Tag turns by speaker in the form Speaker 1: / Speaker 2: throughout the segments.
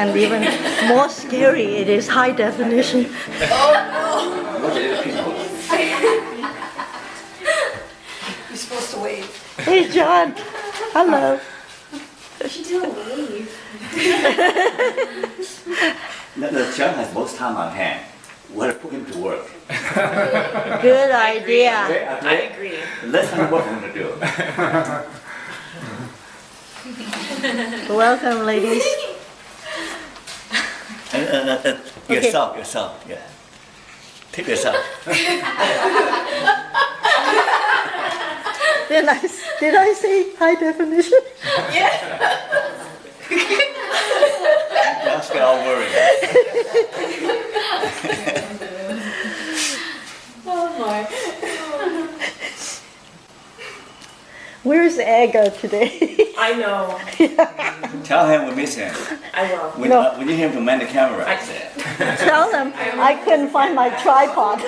Speaker 1: And even more scary, it is high definition.
Speaker 2: Look at the people.
Speaker 3: You're supposed to wave.
Speaker 1: Hey, John. Hello.
Speaker 3: She didn't wave.
Speaker 2: The John has most time on hand. We have to put him to work.
Speaker 1: Good idea.
Speaker 2: Okay,
Speaker 3: I agree.
Speaker 2: Let's find what we're going to do.
Speaker 1: Welcome, ladies.
Speaker 2: Yourself, yeah. Tip yourself.
Speaker 1: Did I say high definition?
Speaker 3: Yeah.
Speaker 2: Don't get all worried.
Speaker 3: Oh my.
Speaker 1: Where is Ego today?
Speaker 3: I know.
Speaker 2: Tell him we miss him.
Speaker 3: I will.
Speaker 2: We need him to man the camera.
Speaker 1: Tell them I couldn't find my tripod.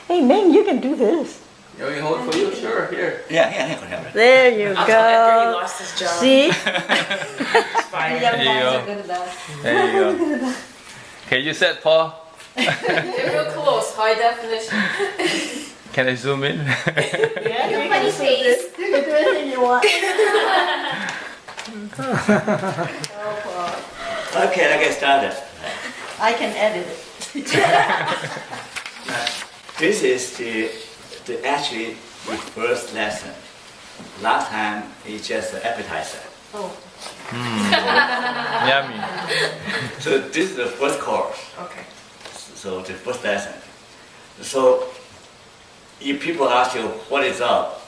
Speaker 1: Hey, Ming, you can do this.
Speaker 4: You want me to hold it for you? Sure, here.
Speaker 2: Yeah, whatever.
Speaker 1: There you
Speaker 3: I'll tell Edgar he
Speaker 1: go.
Speaker 3: lost his job.
Speaker 1: See?
Speaker 3: It's fine.
Speaker 4: There you go. There you go. Okay, you said, Paul.
Speaker 3: Get real close. High definition.
Speaker 4: Can I zoom in?
Speaker 1: Yeah, you can do this. You can do anything you want.
Speaker 2: Okay, let's get started.
Speaker 1: I can edit it.
Speaker 2: This is actually the first lesson. Last time it's just an appetizer.
Speaker 3: Oh,
Speaker 4: Yummy.
Speaker 2: So this is the first course.
Speaker 3: okay.
Speaker 2: So the first lesson. So if people ask you what is up,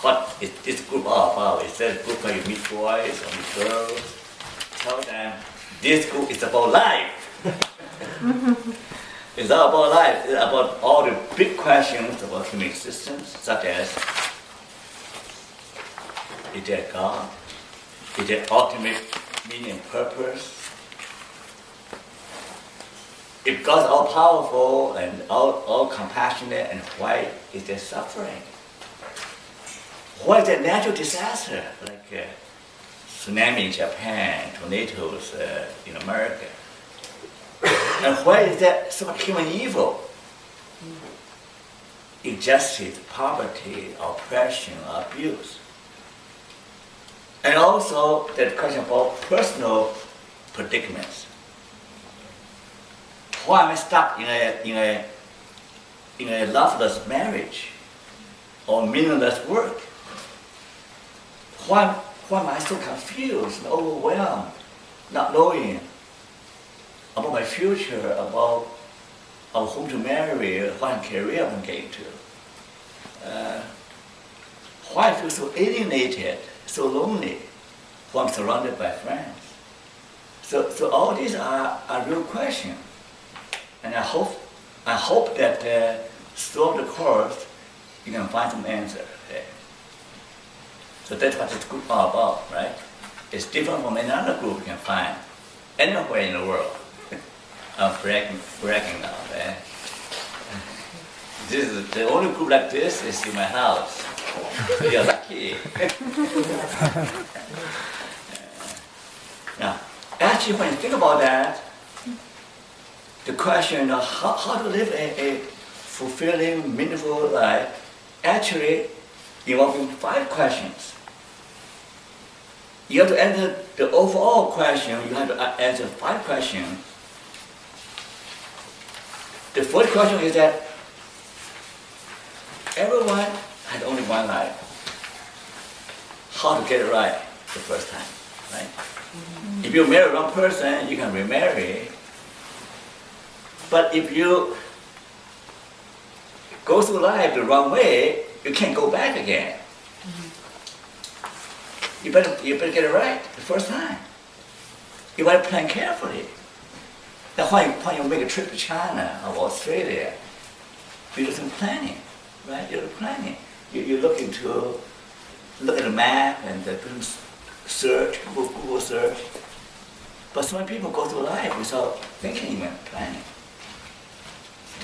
Speaker 2: what is this group all about? Is that a group where you meet boys or meet girls? Tell them this group is about life. It's all about life. It's about all the big questions about human existence, such as is there God? Is there ultimate meaning and purpose? If God's all powerful and all compassionate, and why is there suffering? Why is there natural disaster like tsunami in Japan, tornadoes in America? And why is there so much human evil? Injustice, poverty, oppression, abuse. And also the question about personal predicaments. Why am I stuck in a loveless marriage or meaningless work? Why am I so confused and overwhelmed, not knowing about my future, about whom to marry, what career I'm getting to? Why I feel so alienated, so lonely, when I'm surrounded by friends? So all these are real questions. And I hope that throughout the course you can find some answer. Okay? So that's what this group is all about, right? It's different from any other group you can find anywhere in the world. I'm bragging now. Okay? This is the only group like this is in my house. You're lucky. Now, actually, when you think about that, the question of how to live a fulfilling, meaningful life actually involving 5 questions. You have to answer the overall question, you have to answer 5 questions. The first question is that everyone has only one life. How to get it right the first time, right? Mm-hmm. If you marry the wrong person, you can remarry. But if you go through life the wrong way, you can't go back again. Mm-hmm. You better get it right the first time. You better plan carefully. That's why when you make a trip to China or Australia, you do some planning, right? You do planning. You look at the map and search, Google search. But so many people go through life without thinking even planning.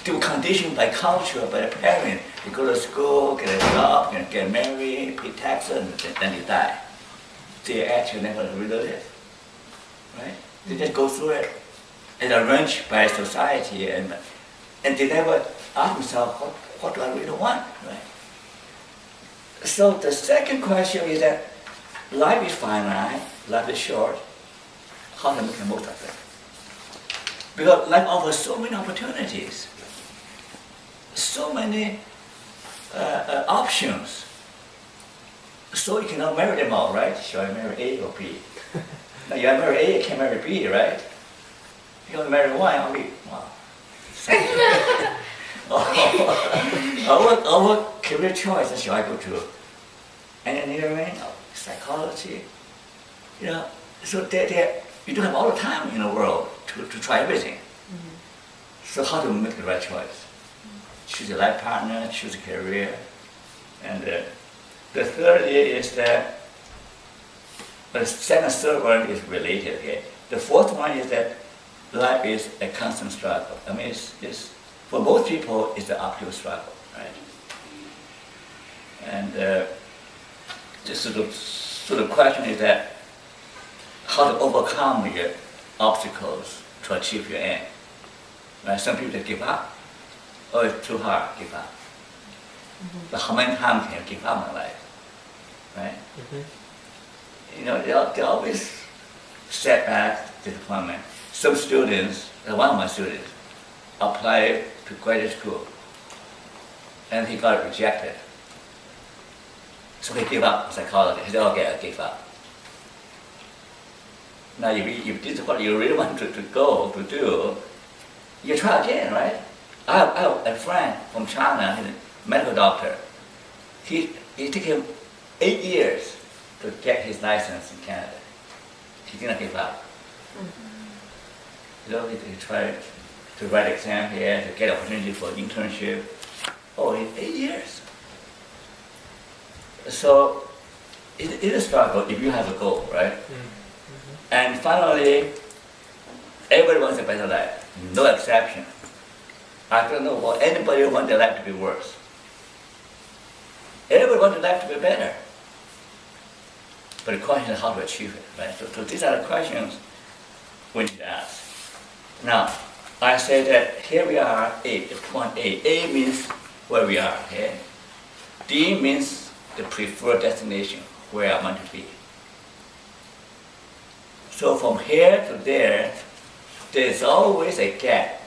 Speaker 2: They were conditioned by culture, by their parents. They go to school, get a job, get married, pay taxes, and then they die. They actually never really live. right? They just go through it and arranged by society, and they never ask themselves, what do I really want, right? So the second question is that life is finite, life is short. How to make the most of it? Because life offers so many opportunities, so many options. So you cannot marry them all, right? Shall I marry A or B? Now you marry A, you can't marry B, right? You want to marry one, or B? Wow. Our career choice, shall I go to engineering or psychology? You know, so you don't have all the time in the world to try everything. So how to make the right choice? Choose a life partner, choose a career. And the third is that the second, third one is related here. The fourth one is that life is a constant struggle. I mean, it's for most people, it's an uphill struggle, right? And so the question is that how to overcome your obstacles to achieve your end. Right? Some people give up. Oh, it's too hard, give up. But how many times can you give up in life? Right? You know, they always setback, disappointment. Some students, one of my students, applied to graduate school and he got rejected. So he gave up psychology. He said, okay, I gave up. Now, if this is what you really want to do, you try again, right? I have a friend from China, he's a medical doctor. It took him 8 years to get his license in Canada. He didn't give up. You know, he tried to write exam here, to get opportunity for internship. Oh, in 8 years. So it is a struggle if you have a goal, right? And finally, everybody wants a better life, no exception. I don't know what anybody wants their life to be worse. Everybody wants their life to be better. But the question is how to achieve it, right? So these are the questions we need to ask. Now, I say that here we are, point A. A means where we are, okay? D means the preferred destination, where I want to be. So from here to there, there's always a gap,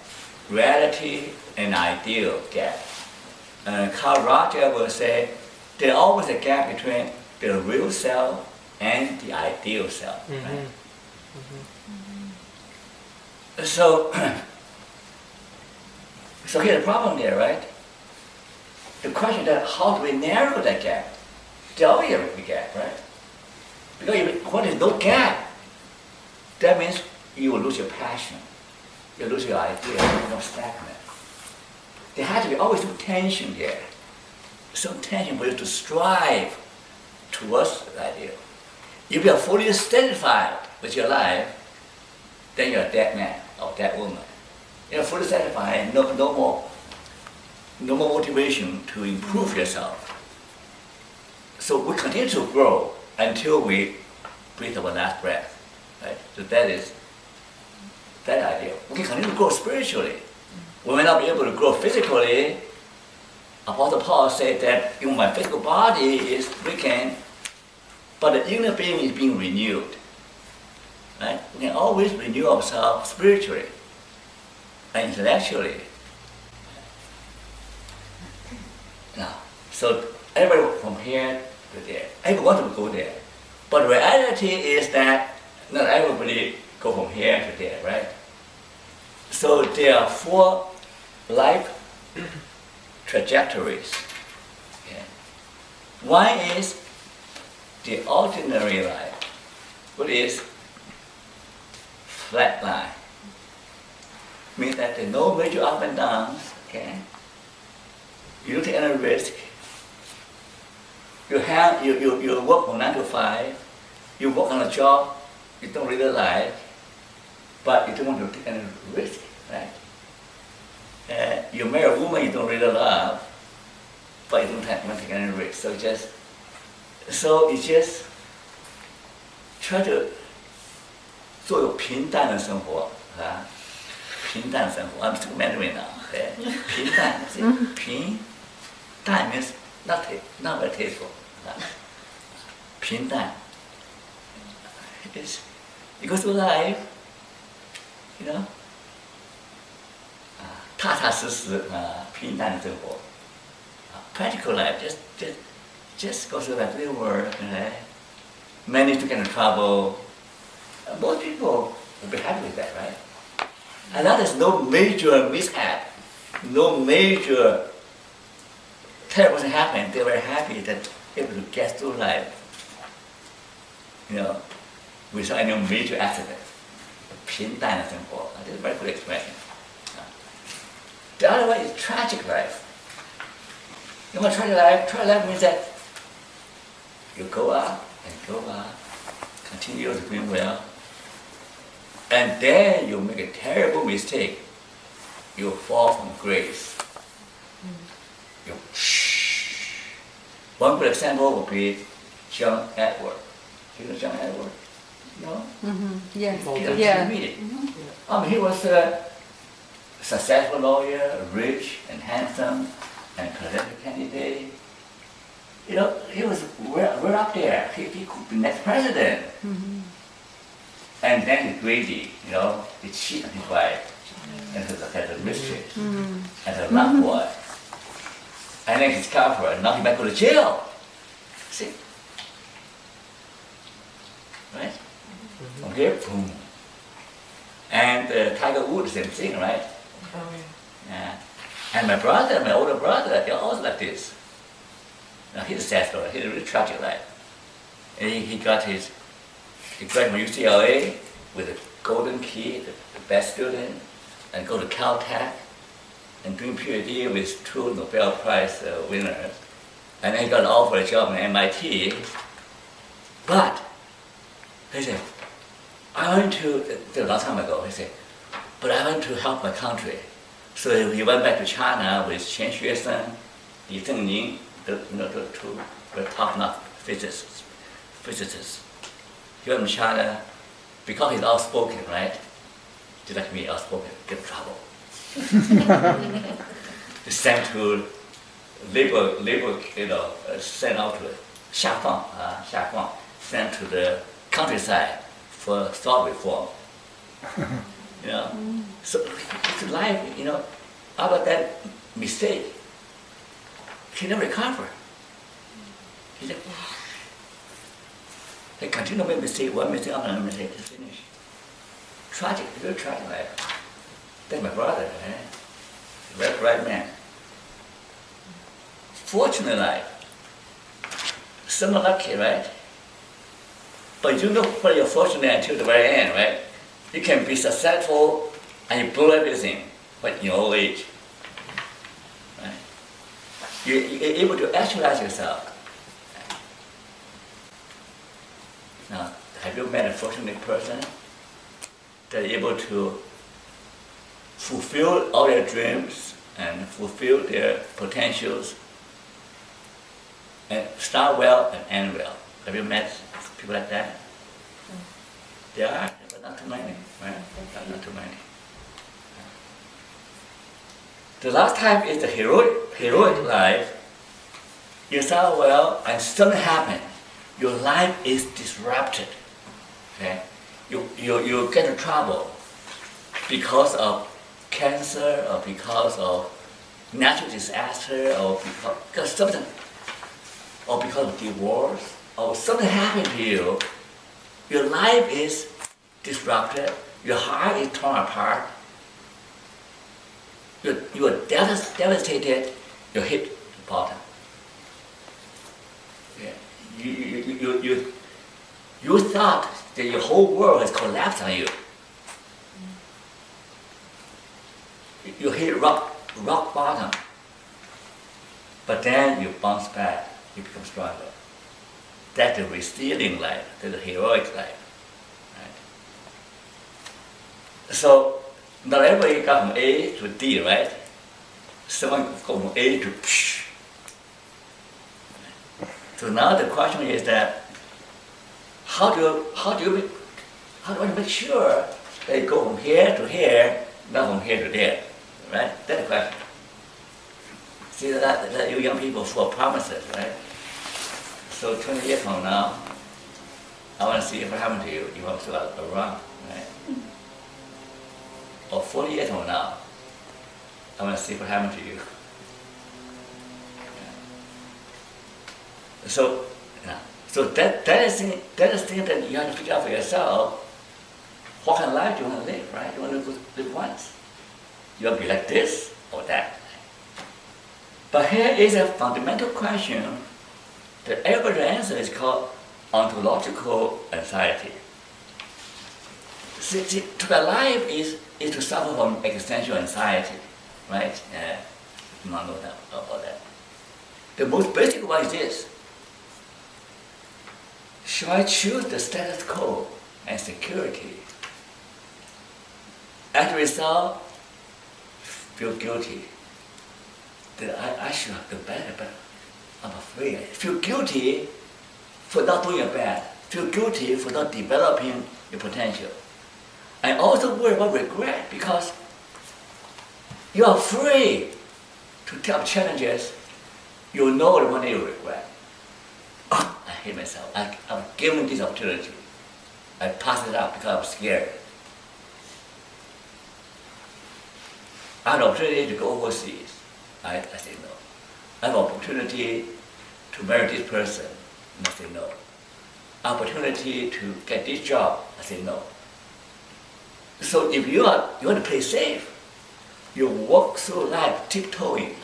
Speaker 2: reality and ideal gap. Carl Roger will say there's always a gap between the real self and the ideal self. Right? So here's the problem there, right? The question is how do we narrow that gap? There's always a big gap, right? Because when there's no gap, that means you will lose your passion, you lose your idea, you're not stagnant. There has to be always some tension there, some tension for you to strive towards the ideal. If you are fully satisfied with your life, then you're a dead man or dead woman. You're fully satisfied, no more motivation to improve yourself. So we continue to grow until we breathe our last breath. Right? So that is that idea. We can continue to grow spiritually. We may not be able to grow physically. Apostle Paul said that even my physical body is weakened, but the inner being is being renewed. Right? We can always renew ourselves spiritually and intellectually. Now, so everybody from here to there, everyone wants to go there. But the reality is that not everybody go from here to there, right? So there are 4 life trajectories. Okay. One is the ordinary life, which is flat line. Means that there are no major up and downs. Okay. You don't take any risk. You work from 9 to 5. You work on a job you don't really like, but you don't want to take any risk, right? You marry a woman you don't really love, but you don't want to take any risk. So you just try to 做有平淡的生活啊，平淡生活。I'm still Mandarin now. Okay? 平淡，平淡 means not very tasteful. 平淡。You go through life, you know. 踏踏实实平淡的生活。Practical life, just go through that real world, okay? Many to get in trouble. Most people will be happy with that, right? And that is no major mishap, no major terrible thing happened. They were happy that able to get through life, you know, without any major accident. 平淡的生活, this is a very good expression. The other one is tragic life. You want tragic life? Tragic life means that you go up and go up, continue doing well, and then you make a terrible mistake. You fall from grace. You One good example would be John Edward. You know John Edward? No?
Speaker 1: Yes.
Speaker 2: Yeah. Read it. He was a successful lawyer, rich and handsome, and political candidate. You know, he was well up there. He could be next president. And then he's greedy, you know, he cheated on his wife, and had a mistress, and a love boy. And then he discovered her, and now he might go to jail. See? Right? From here, boom. And Tiger Woods, same thing, right? Yeah. And my brother, my older brother, they're also like this. Now he's a sad story. He's a really tragic life. And he graduated from UCLA with a golden key, the best student, and go to Caltech and doing PhD with 2 Nobel Prize winners. And then he got an offer a job at MIT. But he said, I want to, a long time ago, he said, but I want to help my country. So he went back to China with Chen Xuesen, Li Zhengning, the 2 top-notch physicists. He went to China because he's outspoken, right? Just like me, outspoken, get in trouble. He sent to labor, sent out to Xiafang, sent to the countryside for thought reform. You know, so his life, you know, after that mistake, he never recovered. He said, he continued to make mistake, one mistake after another mistake, it's finished. Tragic, very tragic life. That's my brother, eh? Very bright man. Fortunate life. Some are lucky, right? But you know when you're fortunate until the very end, right? You can be successful and you blow everything, but in your old age. Right? You're able to actualize yourself. Now, have you met a fortunate person that is able to fulfill all their dreams and fulfill their potentials and start well and end well? Have you met people like that? There are, but not too many, right? Not too many. The last type is the heroic life. You start well and something happens. Your life is disrupted. Okay? You get in trouble because of cancer or because of natural disaster or because something, or because of divorce or something happened to you. Your life is disrupted. Your heart is torn apart. You are devastated. You hit the bottom. Yeah. You thought that your whole world has collapsed on you. You hit rock bottom. But then you bounce back. You become stronger. That's the resilient life. That's the heroic life. Right? So not everybody got from A to D, right? Someone go from A to psh. So now the question is that how do How do I make sure they go from here to here, not from here to there? Right? That's the question. See that you young people full of promises, right? So 20 years from now, I want to see what happened to you if I'm still around, right? Or 40 years from now, I want to see what happened to you. So, that is the thing that you have to figure out for yourself. What kind of life do you want to live, right? You want to live once. You want to be like this or that. But here is a fundamental question that everybody answer is called ontological anxiety. See, to be alive is to suffer from existential anxiety, right? You don't know about that. The most basic one is this. Shall I choose the status quo and security? As a result, feel guilty that I should have done better, but I'm afraid. I feel guilty for not doing it bad. Feel guilty for not developing your potential. I also worry about regret because you are afraid to take up challenges you know the one day you regret. Oh, I hate myself. I'm given this opportunity. I pass it up because I'm scared. I have an opportunity to go overseas. I say no. I have an opportunity to marry this person. And I say no. Opportunity to get this job. I say no. So if you want to play safe, you walk through life tiptoeing,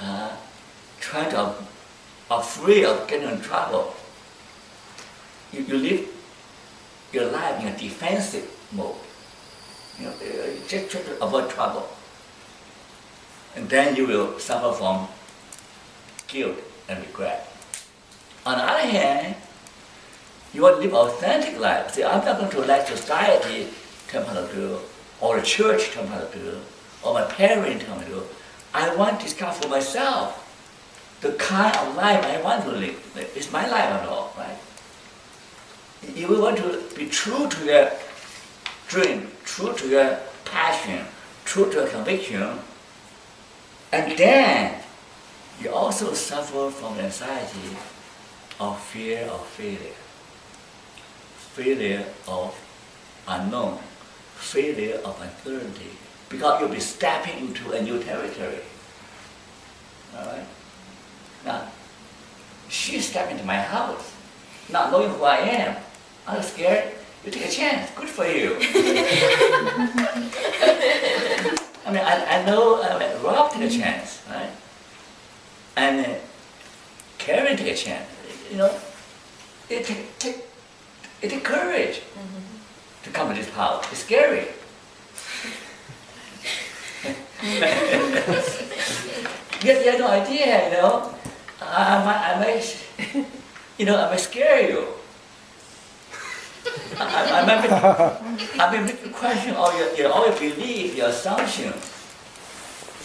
Speaker 2: trying to afraid of getting in trouble. You live your life in a defensive mode. You just try to avoid trouble. And then you will suffer from guilt and regret. On the other hand, you want to live authentic life. See, I'm not going to let society tell me how to do, or the church tell me how to do, or my parents tell me to do. I want to discover for myself the kind of life I want to live. It's my life at all, right? You will want to be true to your dream, true to your passion, true to your conviction, and then you also suffer from anxiety or fear of failure. Failure of unknown, failure of uncertainty, because you'll be stepping into a new territory. All right? Now, she stepped into my house, not knowing who I am. I'm scared. You take a chance. Good for you. I mean, I know Rob took a chance, right? And Karen took a chance. You know, it takes courage to come to this house. It's scary. You have no idea, you know. I may scare you. I may make you question all your belief, your assumptions.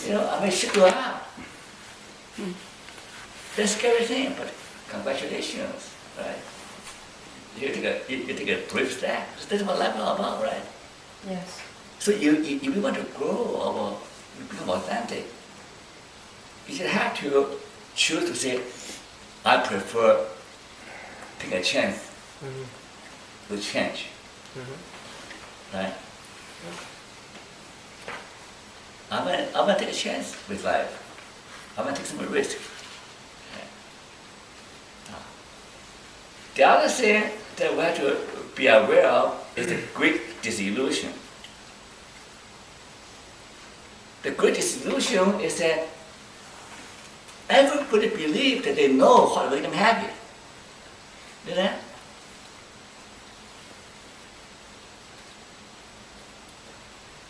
Speaker 2: You know, I may shut you up. That's a scary thing, but congratulations, right? You take a brief step. That's what life is all about, right?
Speaker 3: Yes.
Speaker 2: So if you want to grow or become authentic, you should have to choose to say, I prefer take a chance to change. Right? I'm gonna take a chance with life. I'm gonna take some risk. The other thing that we have to be aware of is the great disillusion. The great disillusion is that everybody believes that they know how to make them happy. You know?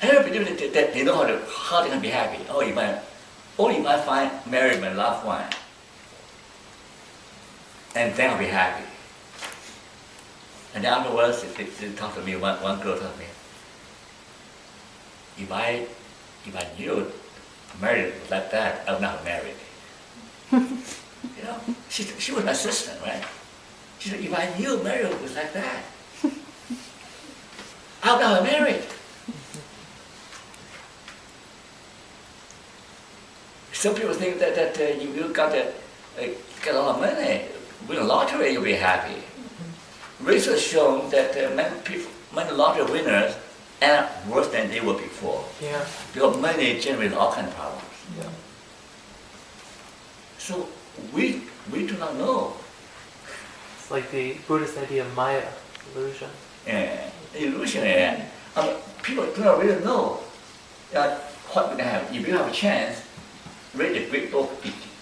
Speaker 2: Everybody believes that they know how they can be happy. Oh, if I marry my loved one, and then I'll be happy. And then afterwards, they talk to me. One girl told me, if I knew married like that, I would not have married. You know, she was my assistant, right? She said, if I knew marriage was like that, I how can I marry? Some people think that if you get a lot of money, win a lottery, you'll be happy. Research shown that many lottery winners end up worse than they were before.
Speaker 4: Yeah.
Speaker 2: Because money generates all kinds of problems.
Speaker 4: Yeah.
Speaker 2: So we do not know.
Speaker 4: It's like the Buddhist idea of Maya, illusion.
Speaker 2: Illusion. People do not really know what we can have. If you have a chance, read the great book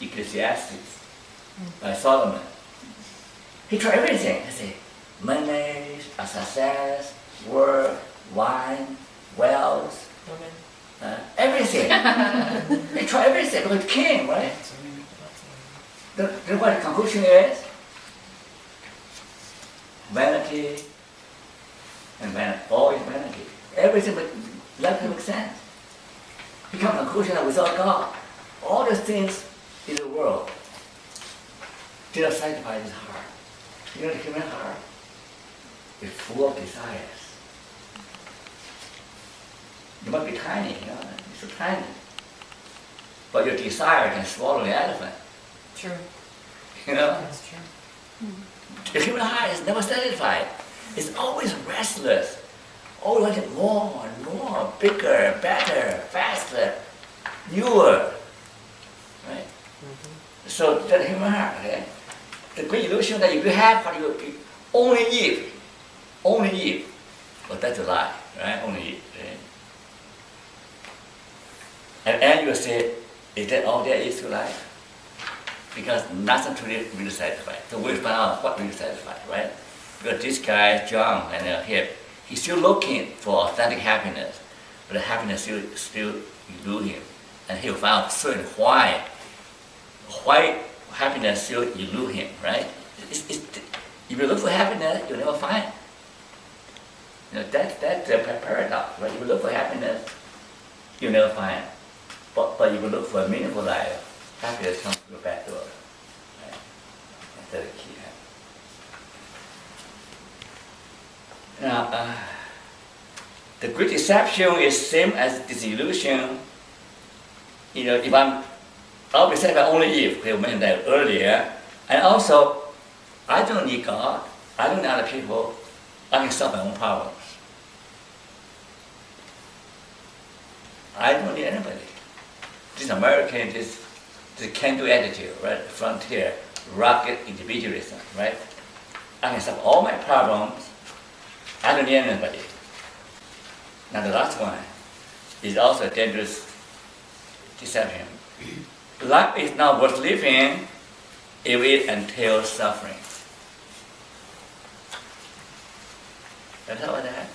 Speaker 2: Ecclesiastes by Solomon. He tried everything. He said, money, success, work, wine, wealth, everything. He tried everything because he king, right? Then what the conclusion is? Vanity and vanity, always vanity. Everything but doesn't make sense. He comes to the conclusion that without God, all the things in the world did not satisfy his heart. You know, the human heart is full of desires. You must be tiny, you know, it's so tiny. But your desire can swallow the elephant.
Speaker 3: True.
Speaker 2: You know?
Speaker 3: That's true.
Speaker 2: The human heart is never satisfied. It's always restless. Always wanting more and more, bigger, better, faster, newer. Right? Mm-hmm. So that's the human heart, okay? The great illusion that if you have what you only if, but that's a lie, right? Only if. Right? And you say, is that all there is to life? Because nothing really satisfied. So we find out what really satisfied, right? Because this guy, John, and he's still looking for authentic happiness, but the happiness still elude him. And he'll find out certain why happiness still elude him, right? If you look for happiness, you'll never find it. You know, that's the paradox, right? If you look for happiness, you'll never find it. But if you look for a meaningful life, happiness comes through the back door. Right? That's the key. Now, the great deception is same as disillusion. You know, if I'll be satisfied only if, we mentioned that earlier. And also, I don't need God. I don't need other people. I can solve my own problems. I don't need anybody. This American, this can-do attitude, right? Frontier, rocket individualism, right? I can solve all my problems. I don't need anybody. Now the last one is also a dangerous deception. Life is not worth living if it entails suffering. That's how it is.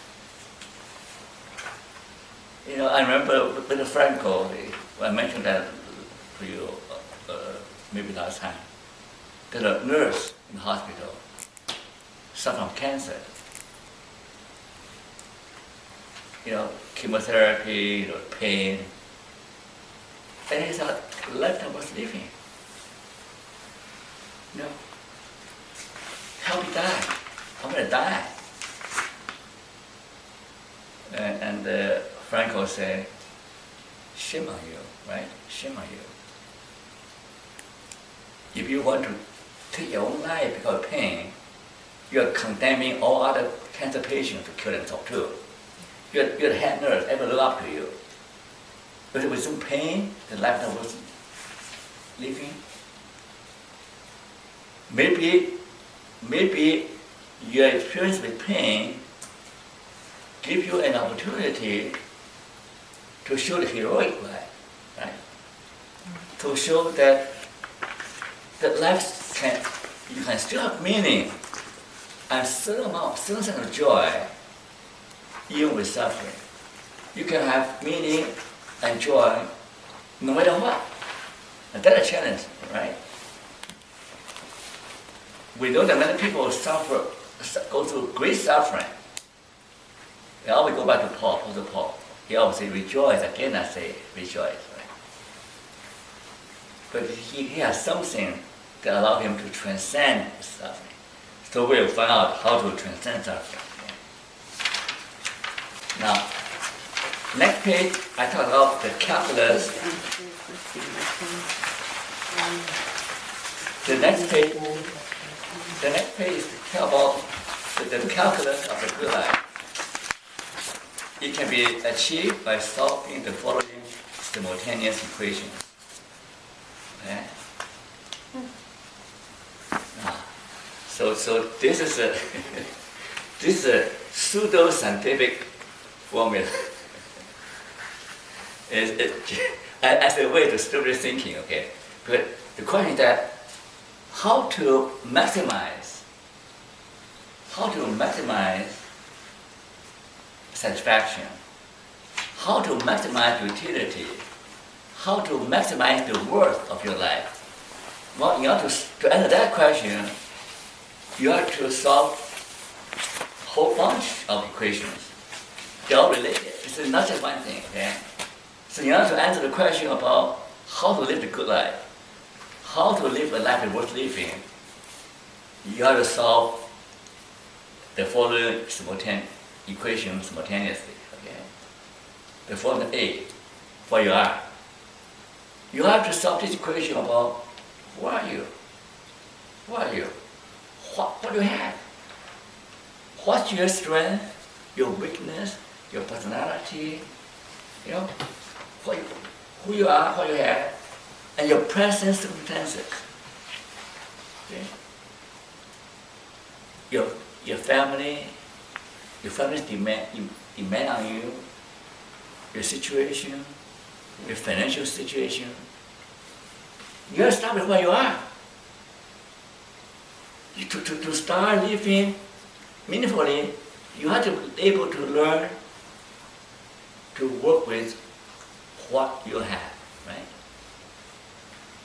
Speaker 2: You know, I remember with Frankl, I mentioned that to you maybe last time. There's a nurse in the hospital suffering from cancer. You know, chemotherapy, pain. And he thought, lifetime was living. No. Help me die. I'm going to die. And Frankl said, shame on you, right? Shame on you. If you want to take your own life because of pain, you're condemning all other cancer patients to kill themselves too. You're the head nurse, everyone look up to you. But with some pain, the life that was living. Maybe your experience with pain give you an opportunity to show the heroic way, right? To show that life you can still have meaning and certain sense of joy even with suffering. You can have meaning and joy no matter what. And that's a challenge, right? We know that many people go through great suffering. They always go back to Paul. He always say rejoice. Again, I say rejoice. Right? But he has something that allows him to transcend suffering. So we'll find out how to transcend suffering. Now, next page, I talk about the calculus. The next page is to tell about the calculus of the good life. It can be achieved by solving the following simultaneous equations. Okay? So this is a this is a pseudo-scientific formula. As a way to stupid thinking, okay? But the question is that how to maximize satisfaction, how to maximize utility, how to maximize the worth of your life. Well, in order to answer that question, you have to solve a whole bunch of equations. They're all related. It's not just one thing, okay? So in order to answer the question about how to live the good life, how to live a life worth living, you have to solve the following equations simultaneously, okay? The formula A, what you are. You have to solve this equation about who are you? Who are you? What do you have? What's your strength, your weakness, your personality, you know, who you are, what you have, and your present circumstances. Okay? Your family's demand on you, your situation, your financial situation. You have to start with where you are. To start living meaningfully, you have to be able to learn to work with what you have, right?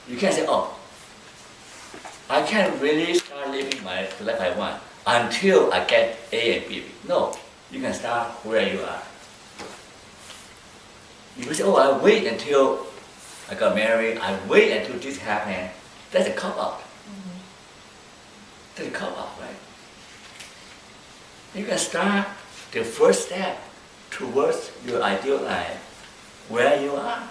Speaker 2: You can't say, oh, I can't really start living my life I want until I get A and B. No, you can start where you are. You can say, oh, I wait until I got married, I wait until this happened. That's a cop-out. That's a cop-out, right? You can start the first step towards your ideal life where you are.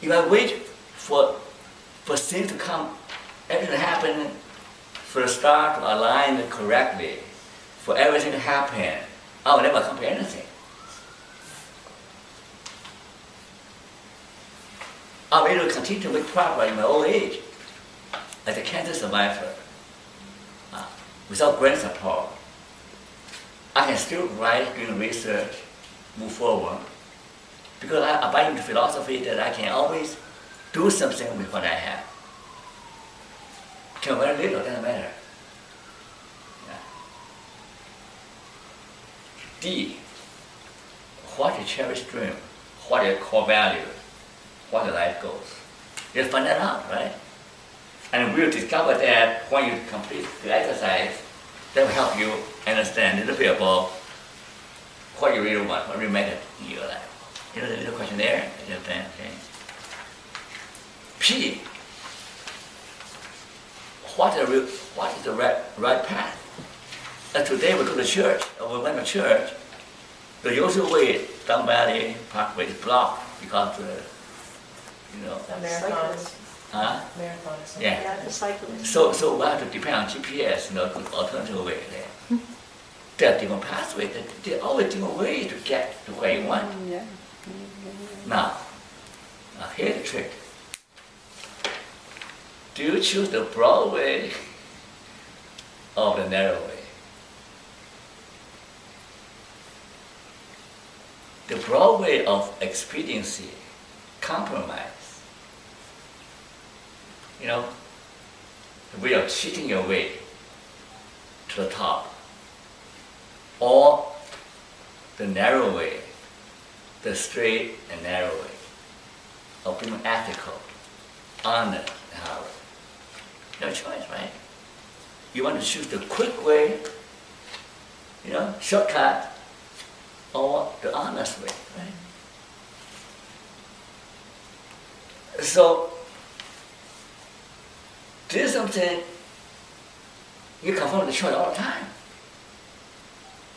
Speaker 2: If I wait for things to come, everything to happen, for the star to align correctly, for everything to happen, I will never accomplish anything. I'll be able to continue to make progress in my old age as a cancer survivor without grant support. I can still write, doing research, move forward, because I buy into philosophy that I can always do something with what I have. Can very little, doesn't matter. Yeah. D, what your cherished dream, what your core value, what your life goals. You find that out, right? And we'll discover that when you complete the exercise, that will help you understand a little bit about what you really want, what really matters in your life. You know the little question there? Okay. P, what is the right path? Today we go to church, or we went to church, the usual way down Valley Parkway is blocked because the
Speaker 3: Marathons.
Speaker 2: Huh?
Speaker 3: Marathons.
Speaker 2: Yeah.
Speaker 1: Yeah, the cyclist.
Speaker 2: So we have to depend on GPS, to alternative way there. There are different pathways. There are always different ways to get to where you want.
Speaker 1: Yeah.
Speaker 2: Now here's the trick. Do you choose the broad way or the narrow way? The broad way of expediency, compromise, the way of cheating your way to the top, or the narrow way, the straight and narrow way of being ethical, honest, and hard. No choice, right? You want to choose the quick way, shortcut, or the honest way, right? So, this is something you confront the choice all the time.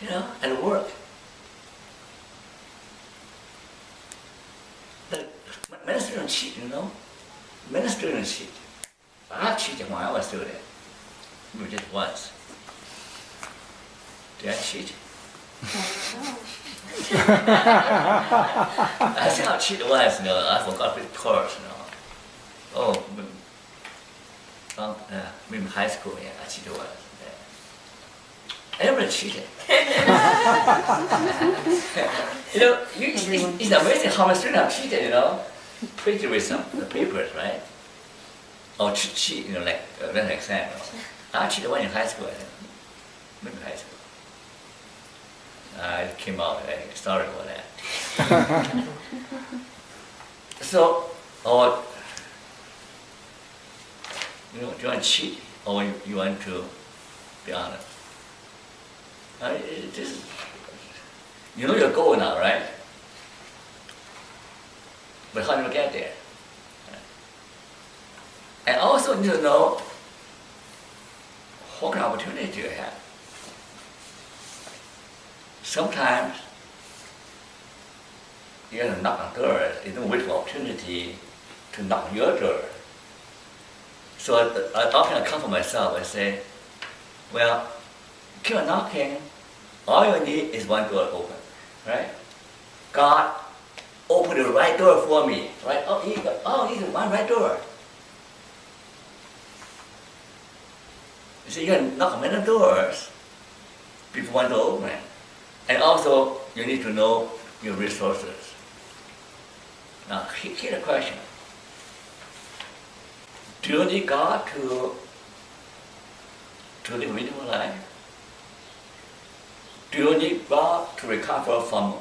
Speaker 2: at work. Many students cheat, Many students cheat. I cheated when I was a student. Maybe just once. Did I cheat? I think I cheated once, I forgot which course, Oh, maybe high school, I cheated once. Everyone cheated. It's amazing how many students have cheated, plagiarism, the papers, right? Or cheat, like an exam. I cheated one in high school, I think. Maybe high school. It came out, sorry about that. So, or, do you want to cheat or you want to be honest? You know your goal now, right? But how do you get there? And also need to know what kind of opportunity do you have. Sometimes you have to knock on doors. You don't wait for opportunity to knock on your door. So I often come for myself. I say, well, keep on knocking. All you need is one door open, right? God opened the right door for me, right? He's one right door. So you can knock on many doors before one door open. And also, you need to know your resources. Now, here's the question. Do you need God to live a meaningful life? Do you need God to recover from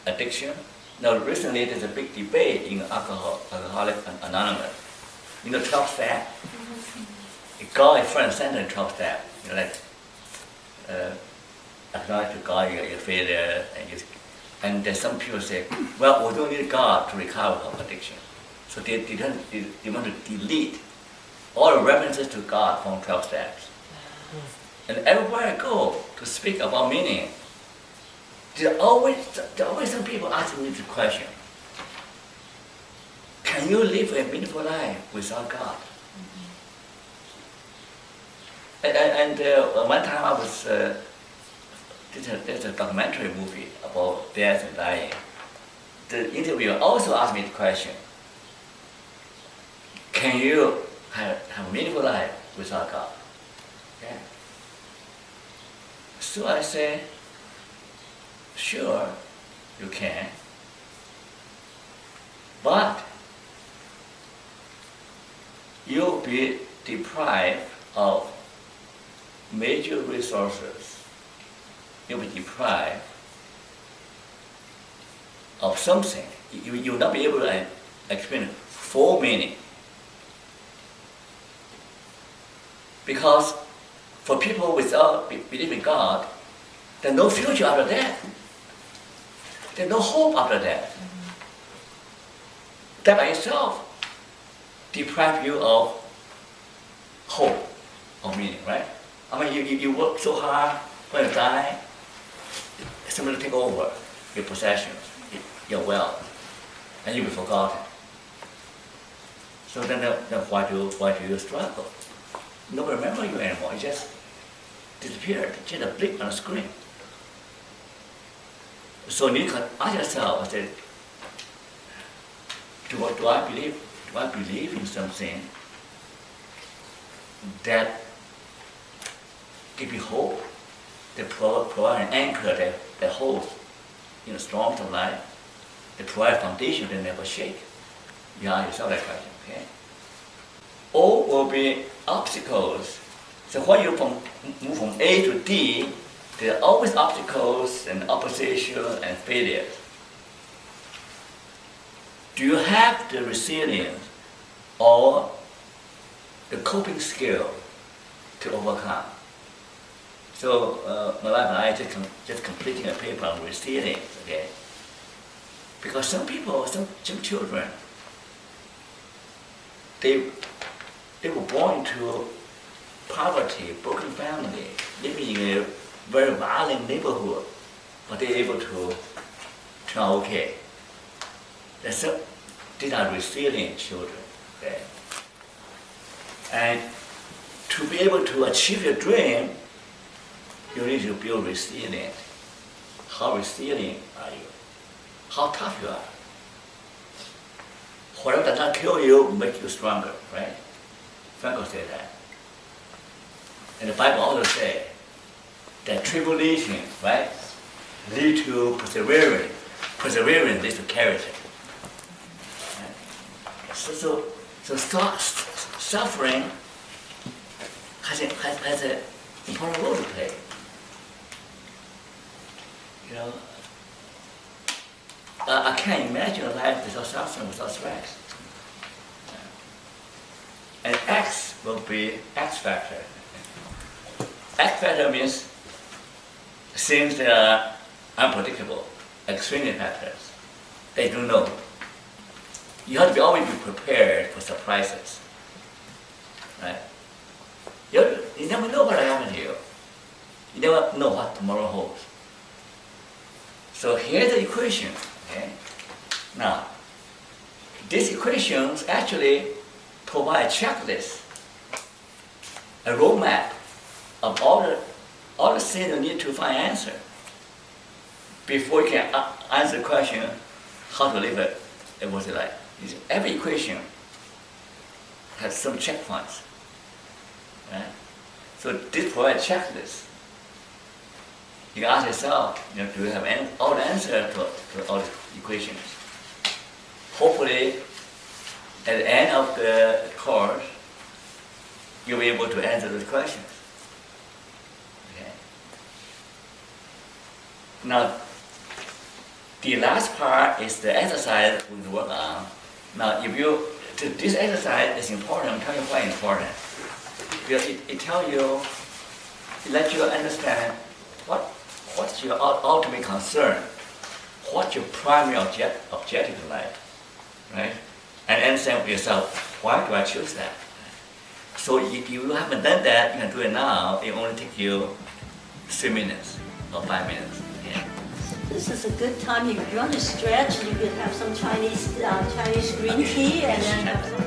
Speaker 2: addiction? Now, recently there's a big debate in Alcoholics Anonymous. 12 steps. God is front and center in 12 steps. Acknowledge to God your failure, and there's some people say, well, we don't need God to recover from addiction. So they want to delete all the references to God from 12 steps. And everywhere I go to speak about meaning, there are always some people asking me the question, can you live a meaningful life without God? And one time I was, there's a documentary movie about death and dying. The interviewer also asked me the question, can you have a meaningful life without God? Okay. So I say, sure, you can. But you'll be deprived of major resources. You'll be deprived of something. You will not be able to experience full meaning. Because for people without believing God, there's no future after death. There's no hope after death. That by itself deprives you of hope, of meaning, right? I mean, you work so hard, when you die, somebody will take over your possessions, your wealth, and you'll be forgotten. So then why do you struggle? Nobody remembers you anymore. You just disappeared, just a blip on the screen. So you can ask yourself, I said, do I believe in something that gives you hope, that provide an anchor that holds in the storms of life, that provide a foundation that never shake? You ask yourself that question, okay? Or will be obstacles. So when you move from A to D, there are always obstacles and opposition and failures. Do you have the resilience or the coping skill to overcome? So my wife and I just completing a paper on resilience, okay? Because some people, some children, they were born into poverty, broken family, living in a very violent neighborhood, but they're able to turn out okay. These are resilient children. Okay? And to be able to achieve your dream, you need to build resilient. How resilient are you? How tough you are? Whatever does not kill you will make you stronger, right? Frankl said that. And the Bible also says that tribulation, right, lead to perseverance. Perseverance leads to character. Right? So suffering has an important role to play. You know, I can't imagine a life without suffering, without stress. And X will be X factor. X factor means things that are unpredictable, extreme factors. They don't know. You have to always be prepared for surprises. Right? You never know what will happen to you. You never know what tomorrow holds. So here's the equation. Okay? Now, these equations actually provide a checklist, a roadmap of all the things you need to find an answer before you can answer the question, how to live a worthy life. Every equation has some checkpoints. Right? So this provides a checklist. You can ask yourself, do you have all the answers to all the equations? Hopefully, at the end of the course, you'll be able to answer those questions. Okay. Now, the last part is the exercise we will work on. Now, this exercise is important. I'll tell you why it's important. Because it tells you, it lets you understand what's your ultimate concern, what's your primary objective in life, right? And understand for yourself, why do I choose that? So if you haven't done that, you can do it now. It only take you 3 minutes or 5 minutes. Yeah.
Speaker 1: This is a good time. If you want to stretch, you could have some Chinese green tea and then have some